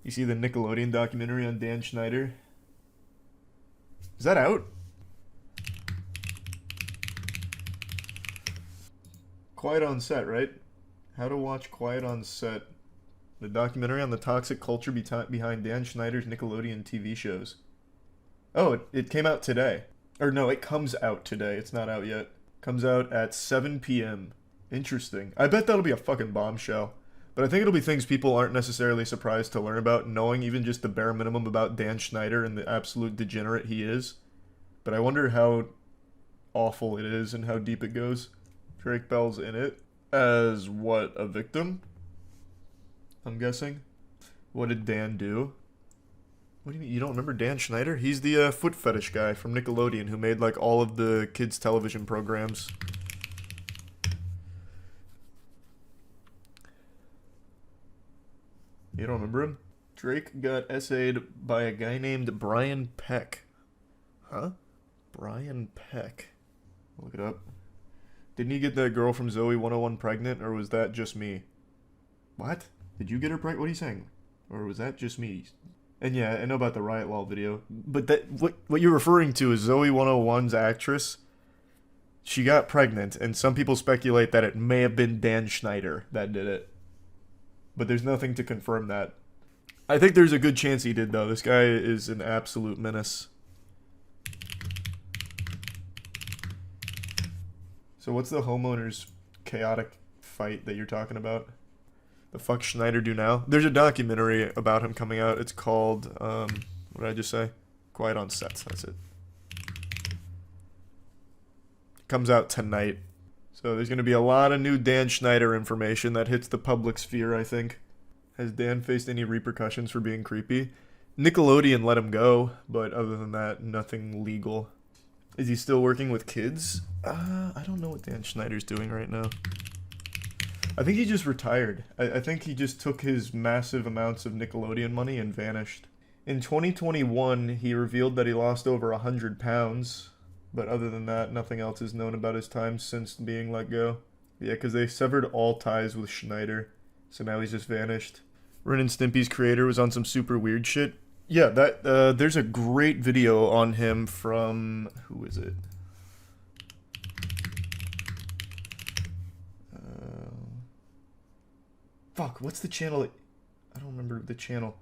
You see the Nickelodeon documentary on Dan Schneider? Is that out? Quiet on Set, right? How to watch Quiet on Set. The documentary on the toxic culture behind Dan Schneider's Nickelodeon TV shows. Oh, it came out today. Or no, it comes out today. It's not out yet. Comes out at 7 p.m. Interesting. I bet that'll be a fucking bombshell. But I think it'll be things people aren't necessarily surprised to learn about, knowing even just the bare minimum about Dan Schneider and the absolute degenerate he is. But I wonder how awful it is and how deep it goes. Drake Bell's in it. As what, a victim? I'm guessing. What did Dan do? What do you mean? You don't remember Dan Schneider? He's the foot fetish guy from Nickelodeon who made like all of the kids' television programs. You don't remember him? Drake got essayed by a guy named Brian Peck. Huh? Brian Peck. Look it up. Didn't he get that girl from Zoe 101 pregnant, or was that just me? What? Did you get her pregnant? What are you saying? Or was that just me? And yeah, I know about the Riot Wall video. But that what you're referring to is Zoe 101's actress. She got pregnant, and some people speculate that it may have been Dan Schneider that did it. But there's nothing to confirm that. I think there's a good chance he did, though. This guy is an absolute menace. So what's the homeowner's chaotic fight that you're talking about? The fuck Schneider do now? There's a documentary about him coming out. It's called, what did I just say? Quiet on Sets, that's it. It comes out tonight. So there's going to be a lot of new Dan Schneider information that hits the public sphere, I think. Has Dan faced any repercussions for being creepy? Nickelodeon let him go, but other than that, nothing legal. Is he still working with kids? I don't know what Dan Schneider's doing right now. I think he just retired. I think he just took his massive amounts of Nickelodeon money and vanished. In 2021, he revealed that he lost over 100 pounds. But other than that, nothing else is known about his time since being let go. Yeah, because they severed all ties with Schneider. So now he's just vanished. Ren and Stimpy's creator was on some super weird shit. Yeah, there's a great video on him from... Who is it? Fuck, what's the channel? I don't remember the channel.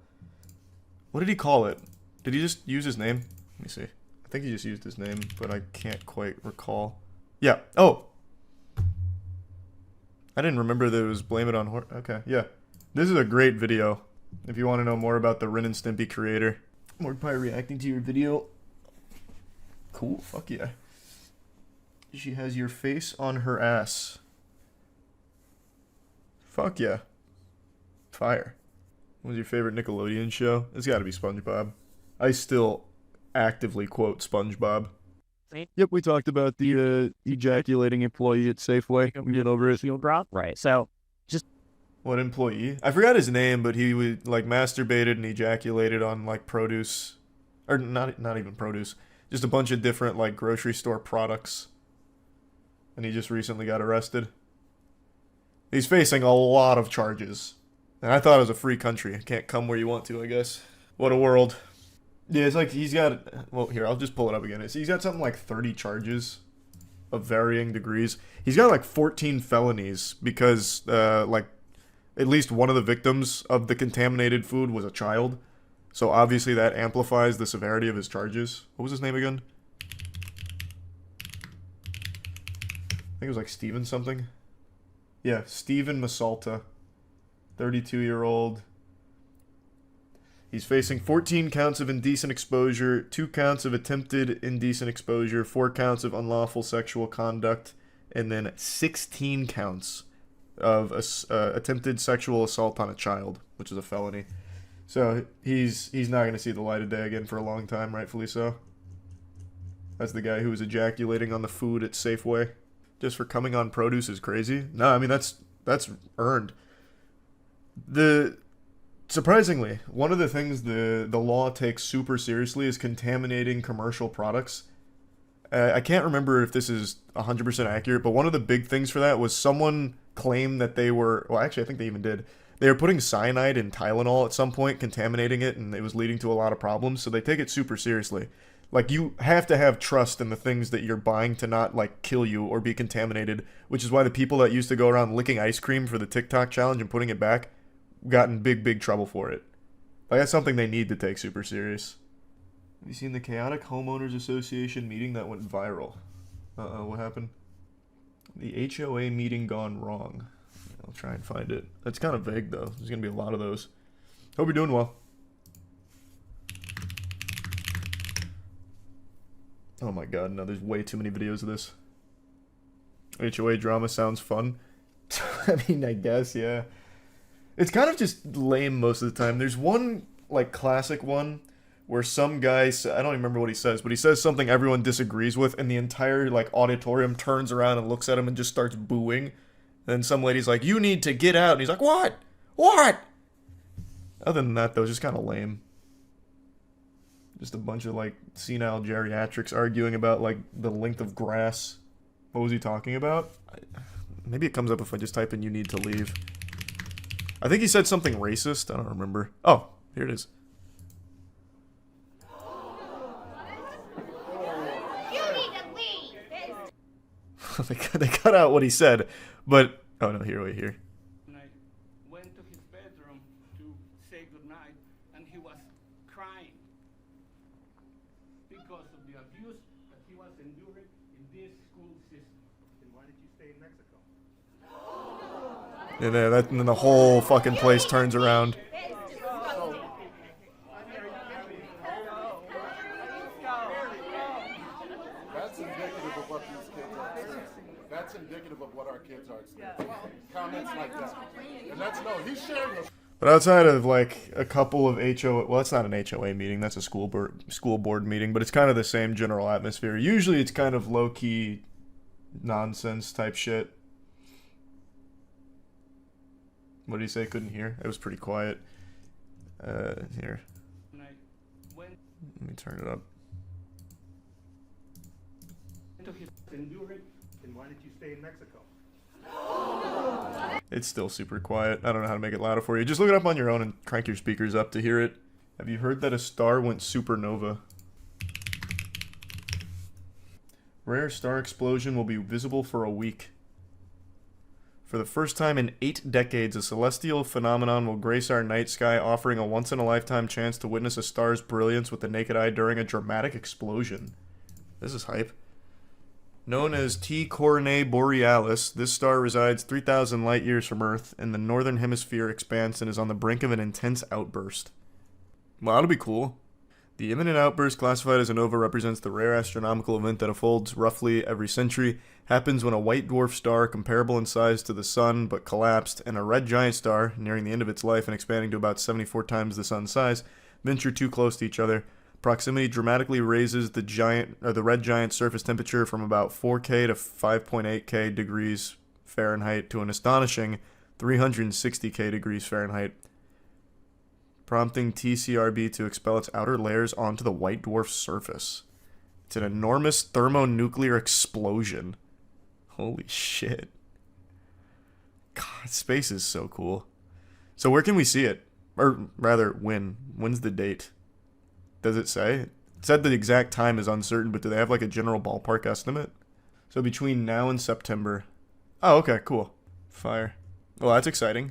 What did he call it? Did he just use his name? Let me see. I think he just used his name, but I can't quite recall. Yeah. Oh! I didn't remember that it was Blame It on Horror. Okay, yeah. This is a great video. If you want to know more about the Ren and Stimpy creator. Mordpie reacting to your video. Cool, fuck yeah. She has your face on her ass. Fuck yeah. Fire. What was your favorite Nickelodeon show? It's gotta be SpongeBob. I still actively quote SpongeBob. Yep, we talked about the ejaculating employee at Safeway. We get over it. Right. So, What employee? I forgot his name, but he would like masturbated and ejaculated on like produce, or not even produce, just a bunch of different like grocery store products. And he just recently got arrested. He's facing a lot of charges. And I thought it was a free country. Can't come where you want to, I guess. What a world. Yeah, it's like he's got... Well, here, I'll just pull it up again. He's got something like 30 charges of varying degrees. He's got like 14 felonies because, like, at least one of the victims of the contaminated food was a child. So obviously that amplifies the severity of his charges. What was his name again? I think it was like Steven something. Yeah, Steven Masalta. 32-year-old. He's facing 14 counts of indecent exposure, 2 counts of attempted indecent exposure, 4 counts of unlawful sexual conduct, and then 16 counts of attempted sexual assault on a child, which is a felony. So he's not going to see the light of day again for a long time, rightfully so. That's the guy who was ejaculating on the food at Safeway. Just for coming on produce is crazy. No, I mean, that's earned. Surprisingly, one of the things the law takes super seriously is contaminating commercial products. I can't remember if this is 100% accurate, but one of the big things for that was someone claimed that they were... Well, actually, I think they even did. They were putting cyanide in Tylenol at some point, contaminating it, and it was leading to a lot of problems, so they take it super seriously. Like, you have to have trust in the things that you're buying to not, like, kill you or be contaminated, which is why the people that used to go around licking ice cream for the TikTok challenge and putting it back got in big, big trouble for it. Like, that's something they need to take super serious. Have you seen the chaotic Homeowners Association meeting that went viral? Uh-oh, what happened? The HOA meeting gone wrong. I'll try and find it. That's kind of vague, though. There's going to be a lot of those. Hope you're doing well. Oh my god, no, there's way too many videos of this. HOA drama sounds fun. I mean, I guess, yeah. It's kind of just lame most of the time. There's one, like, classic one where some guy, I don't even remember what he says, but he says something everyone disagrees with, and the entire, like, auditorium turns around and looks at him and just starts booing. And then some lady's like, "You need to get out," and he's like, "What? What?" Other than that, though, it's just kind of lame. Just a bunch of, like, senile geriatrics arguing about, like, the length of grass. What was he talking about? Maybe it comes up if I just type in "you need to leave." I think he said something racist. I don't remember. Oh, here it is. They cut out what he said, but oh no, here, wait, here. And I went to his bedroom to say goodnight, and he was crying because of the abuse that he was enduring in this school system. Then why did you stay in Mexico? And then the whole fucking place turns around. That's indicative of what these kids are experiencing. That's indicative of what our kids are experiencing. Comments like that. And that's, no, he's sharing this. But outside of, like, a couple of HOA, well, it's not an HOA meeting, that's a school board meeting, but it's kind of the same general atmosphere. Usually it's kind of low-key nonsense type shit. What did he say? Couldn't hear? It was pretty quiet. Here. Let me turn it up. Then why did you stay in Mexico? It's still super quiet. I don't know how to make it louder for you. Just look it up on your own and crank your speakers up to hear it. Have you heard that a star went supernova? Rare star explosion will be visible for a week. For the first time in 8 decades, a celestial phenomenon will grace our night sky, offering a once-in-a-lifetime chance to witness a star's brilliance with the naked eye during a dramatic explosion. This is hype. Known as T Coronae Borealis, this star resides 3,000 light-years from Earth in the northern hemisphere expanse and is on the brink of an intense outburst. Well, that'll be cool. The imminent outburst, classified as a nova, represents the rare astronomical event that unfolds roughly every century, happens when a white dwarf star comparable in size to the Sun but collapsed, and a red giant star, nearing the end of its life and expanding to about 74 times the Sun's size, venture too close to each other. Proximity dramatically raises the red giant surface temperature from about 4K to 5.8K degrees Fahrenheit to an astonishing 360K degrees Fahrenheit, prompting TCRB to expel its outer layers onto the white dwarf's surface. It's an enormous thermonuclear explosion. Holy shit. God, space is so cool. So where can we see it? Or rather, when? When's the date? Does it say? It said the exact time is uncertain, but do they have like a general ballpark estimate? So between now and September. Oh, okay, cool. Fire. Well, that's exciting.